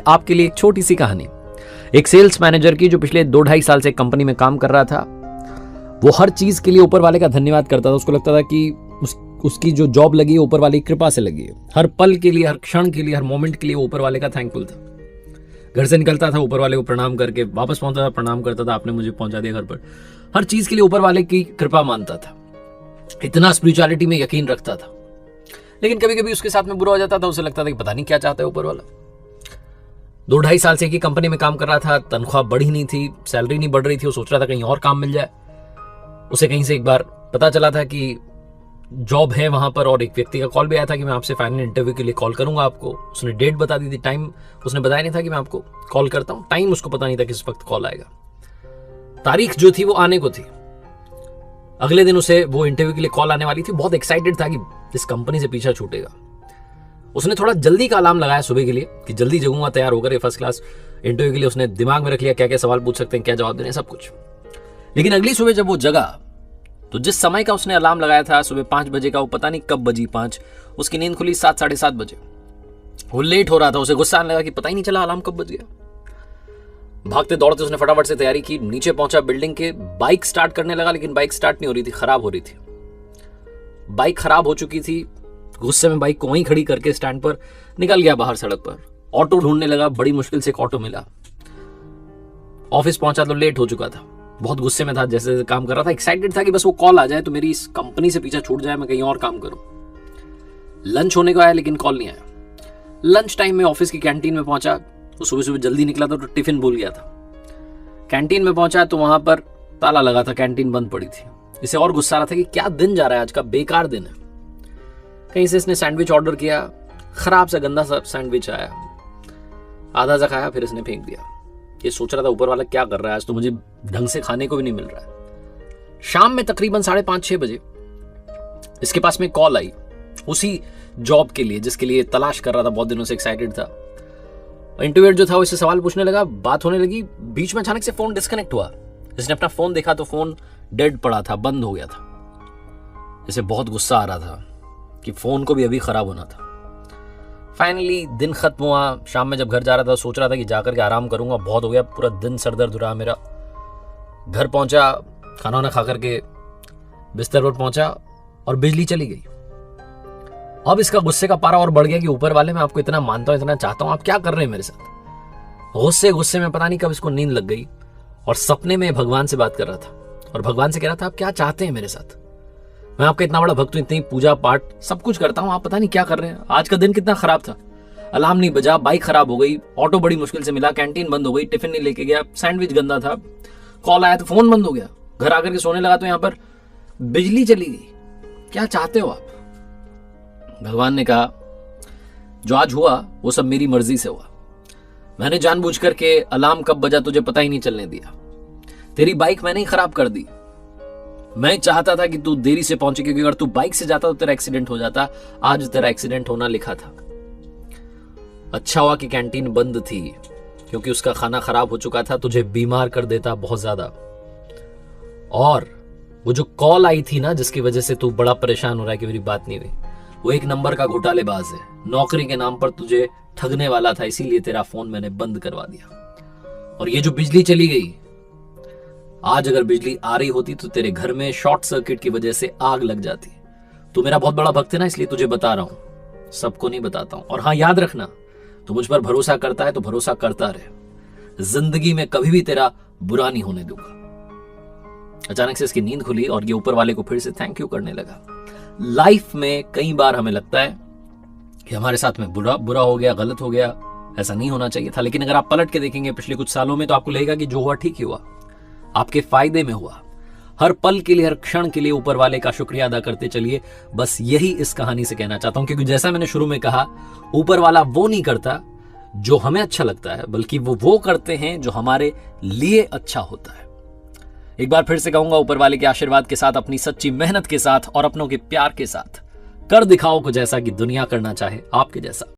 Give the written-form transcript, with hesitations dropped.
आपके लिए एक छोटी सी कहानी, एक सेल्स मैनेजर की जो पिछले 2-2.5 साल से कंपनी में काम कर रहा था। वो हर चीज के लिए ऊपर वाले का धन्यवाद करता था। उसको लगता था कि उसकी जो जॉब लगी है ऊपर वाले की कृपा से लगी है। हर पल के लिए, हर क्षण के लिए, हर मोमेंट के लिए ऊपर वाले का थैंकफुल था। घर से निकलता था ऊपर वाले को प्रणाम करके वापस पहुंचता था, प्रणाम करता था, आपने मुझे पहुंचा दिया घर पर। हर चीज के लिए ऊपर वाले की कृपा मानता था। इतना स्पिरिचुअलिटी में यकीन रखता था। लेकिन कभी कभी उसके साथ में बुरा हो जाता था। उसे लगता था कि पता नहीं क्या चाहता है ऊपर वाला। 2-2.5 साल से एक ही कंपनी में काम कर रहा था। तनख्वाह बढ़ी नहीं थी, सैलरी नहीं बढ़ रही थी। वो सोच रहा था कहीं और काम मिल जाए। उसे कहीं से एक बार पता चला था कि जॉब है वहां पर, और एक व्यक्ति का कॉल भी आया था कि मैं आपसे फाइनल इंटरव्यू के लिए कॉल करूंगा आपको। उसने डेट बता दी थी, टाइम उसने बताया नहीं था कि मैं आपको कॉल करता हूं। टाइम उसको पता नहीं था किस वक्त कॉल आएगा। तारीख जो थी वो आने को थी। अगले दिन उसे वो इंटरव्यू के लिए कॉल आने वाली थी। बहुत एक्साइटेड था कि इस कंपनी से पीछा छूटेगा। उसने थोड़ा जल्दी का अलार्म लगाया सुबह के लिए कि जल्दी जगूंगा, तैयार होकर ये फर्स्ट क्लास इंटरव्यू के लिए। उसने दिमाग में रख लिया क्या क्या सवाल पूछ सकते हैं, क्या जवाब देने, सब कुछ। लेकिन अगली सुबह जब वो जगा तो जिस समय का उसने अलार्म लगाया था सुबह 5 बजे का, वो पता नहीं कब बजी 5, उसकी नींद खुली 7, 7:30 बजे। वो लेट हो रहा था। उसे गुस्सा आने लगा कि पता ही नहीं चला अलार्म कब बज गया। भागते दौड़ते उसने फटाफट से तैयारी की, नीचे पहुंचा बिल्डिंग के, बाइक स्टार्ट करने लगा। लेकिन बाइक स्टार्ट नहीं हो रही थी, खराब हो रही थी। बाइक खराब हो चुकी थी। गुस्से में बाइक को वहीं खड़ी करके स्टैंड पर निकल गया बाहर सड़क पर। ऑटो ढूंढने लगा, बड़ी मुश्किल से एक ऑटो मिला। ऑफिस पहुंचा तो लेट हो चुका था। बहुत गुस्से में था, जैसे काम कर रहा था। एक्साइटेड था कि बस वो कॉल आ जाए तो मेरी इस कंपनी से पीछा छूट जाए, मैं कहीं और काम करूं। लंच होने को आया लेकिन कॉल नहीं आया। लंच टाइम में ऑफिस की कैंटीन में पहुंचा। वो सुबह सुबह जल्दी निकला था तो टिफिन भूल गया था। कैंटीन में पहुंचा तो वहां पर ताला लगा था, कैंटीन बंद पड़ी थी। इसे और गुस्सा आ रहा था कि क्या दिन जा रहा है, आज का बेकार दिन है। कहीं से इसने सैंडविच ऑर्डर किया। खराब सा गंदा सा सैंडविच आया। आधा सा खाया, फिर इसने फेंक दिया। ये सोच रहा था ऊपर वाला क्या कर रहा है, आज तो मुझे ढंग से खाने को भी नहीं मिल रहा है। शाम में तकरीबन 5:30-6 बजे इसके पास में कॉल आई, उसी जॉब के लिए जिसके लिए तलाश कर रहा था, बहुत दिनों से एक्साइटेड था। इंटरव्यूअर जो था वो इससे सवाल पूछने लगा, बात होने लगी। बीच में अचानक से फोन डिस्कनेक्ट हुआ। इसने अपना फोन देखा तो फोन डेड पड़ा था, बंद हो गया था। इसे बहुत गुस्सा आ रहा था कि फोन को भी अभी खराब होना था। फाइनली दिन खत्म हुआ। शाम में जब घर जा रहा था सोच रहा था कि जाकर के आराम करूंगा, बहुत हो गया, पूरा दिन सर दर्द हो रहा मेरा। घर पहुंचा, खाना वाना खा करके बिस्तर पर पहुंचा और बिजली चली गई। अब इसका गुस्से का पारा और बढ़ गया कि ऊपर वाले, मैं आपको इतना मानता हूं, इतना चाहता हूं, आप क्या कर रहे हैं मेरे साथ। गुस्से में पता नहीं कब इसको नींद लग गई और सपने में भगवान से बात कर रहा था और भगवान से कह रहा था, आप क्या चाहते हैं मेरे साथ, मैं आपका इतना बड़ा भक्त हूं, इतनी पूजा पाठ सब कुछ करता हूं, आप पता नहीं क्या कर रहे हैं। आज का दिन कितना खराब था। अलार्म नहीं बजा, बाइक खराब हो गई, ऑटो बड़ी मुश्किल से मिला, कैंटीन बंद हो गई, टिफिन नहीं लेके गया, सैंडविच गंदा था, कॉल आया तो फोन बंद हो गया, घर आकर के सोने लगा तो यहां पर बिजली चली गई। क्या चाहते हो आप? भगवान ने कहा, जो आज हुआ वो सब मेरी मर्जी से हुआ। मैंने जानबूझ करके अलार्म कब बजा तुझे पता ही नहीं चलने दिया। तेरी बाइक मैंने ही खराब कर दी। मैं चाहता था कि तू देरी से पहुंचे, क्योंकि अगर तू बाइक से जाता तो तेरा एक्सीडेंट हो जाता। आज तेरा एक्सीडेंट होना लिखा था। अच्छा हुआ कि कैंटीन बंद थी, क्योंकि उसका खाना खराब हो चुका था, तुझे बीमार कर देता बहुत ज्यादा। और वो जो कॉल आई थी ना, जिसकी वजह से तू बड़ा परेशान हो रहा है कि मेरी बात नहीं हुई, वो एक नंबर का घोटालेबाज है, नौकरी के नाम पर तुझे ठगने वाला था, इसीलिए तेरा फोन मैंने बंद करवा दिया। और ये जो बिजली चली गई, आज अगर बिजली आ रही होती तो तेरे घर में शॉर्ट सर्किट की वजह से आग लग जाती। तू मेरा बहुत बड़ा भक्त है ना, इसलिए तुझे बता रहा हूं, सबको नहीं बताता हूं। और हाँ, याद रखना, तू मुझ पर भरोसा करता है तो भरोसा करता रहे, जिंदगी में कभी भी तेरा बुरा नहीं होने दूंगा। अचानक से इसकी नींद खुली और ये ऊपर वाले को फिर से थैंक यू करने लगा। लाइफ में कई बार हमें लगता है कि हमारे साथ में बुरा हो गया, गलत हो गया, ऐसा नहीं होना चाहिए था। लेकिन अगर आप पलट के देखेंगे पिछले कुछ सालों में तो आपको लगेगा कि जो हुआ ठीक ही हुआ, आपके फायदे में हुआ। हर पल के लिए, हर क्षण के लिए ऊपर वाले का शुक्रिया अदा करते चलिए। बस यही इस कहानी से कहना चाहता हूं, क्योंकि जैसा मैंने शुरू में कहा, ऊपर वाला वो नहीं करता जो हमें अच्छा लगता है, बल्कि वो करते हैं जो हमारे लिए अच्छा होता है। एक बार फिर से कहूंगा, ऊपर वाले के आशीर्वाद के साथ, अपनी सच्ची मेहनत के साथ और अपनों के प्यार के साथ कर दिखाओ कुछ ऐसा कि दुनिया करना चाहे आपके जैसा।